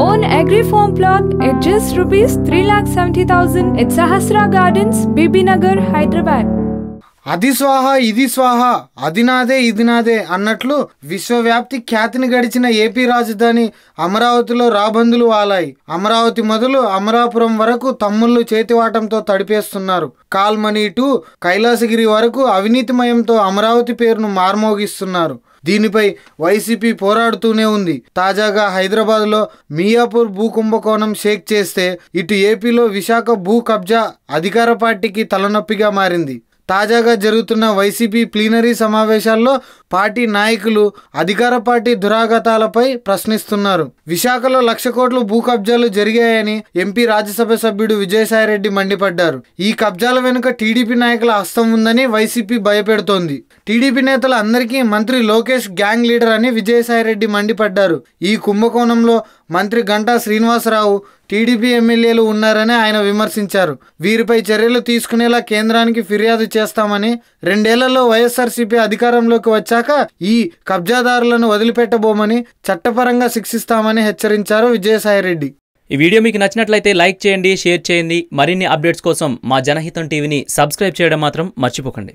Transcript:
own agri farm plot at just rupees 3,70,000 at Sahasra Gardens, Bibinagar, Hyderabad. అది స్వాహ ఇది స్వాహ అది నాదే ఇది నాదే అన్నట్లు విశ్వవ్యాప్తి ఖ్యాతిని గడిచిన ఏపీ రాజధాని అమరావతిలో రాబందులు వాలాయి. అమరావతి మొదలు అమరాపురం వరకు తమ్ముళ్ళు చేతివాటంతో తడిపేస్తున్నారు. కాల్మనీ టు కైలాసగిరి వరకు అవినీతిమయంతో అమరావతి పేరును మార్మోగిస్తున్నారు. దీనిపై వైసీపీ పోరాడుతూనే ఉంది. తాజాగా హైదరాబాద్లో మియాపూర్ భూ కుంభకోణం షేక్ చేస్తే ఇటు ఏపీలో విశాఖ భూ కబ్జా అధికార పార్టీకి తలనొప్పిగా మారింది. తాజాగా జరుగుతున్న వైసీపీ ప్లీనరీ సమావేశాల్లో పార్టీ నాయకులు అధికార పార్టీ దురాగతాలపై ప్రశ్నిస్తున్నారు. విశాఖలో 1,00,000 కోట్ల భూ కబ్జాలు జరిగాయని ఎంపీ రాజ్యసభ సభ్యుడు విజయసాయిరెడ్డి మండిపడ్డారు. ఈ కబ్జాల వెనుక టీడీపీ నాయకుల హస్తం ఉందని వైసీపీ భయపెడుతోంది. టీడీపీ నేతల అందరికీ మంత్రి లోకేష్ గ్యాంగ్ లీడర్ అని విజయసాయిరెడ్డి మండిపడ్డారు. ఈ కుంభకోణంలో మంత్రి గంటా శ్రీనివాసరావు, టీడీపీ ఎమ్మెల్యేలు ఉన్నారని ఆయన విమర్శించారు. వీరిపై చర్యలు తీసుకునేలా కేంద్రానికి ఫిర్యాదు చేస్తామని, 2 ఏళ్లలో వైఎస్ఆర్సీపీ అధికారంలోకి వచ్చాక ఈ కబ్జాదారులను వదిలిపెట్టబోమని, చట్టపరంగా శిక్షిస్తామని హెచ్చరించారు విజయసాయిరెడ్డి. ఈ వీడియో మీకు నచ్చినట్లయితే లైక్ చేయండి, షేర్ చేయండి. మరిన్ని అప్డేట్స్ కోసం మా జనహితం టీవీని సబ్స్క్రైబ్ చేయడం మాత్రం మర్చిపోకండి.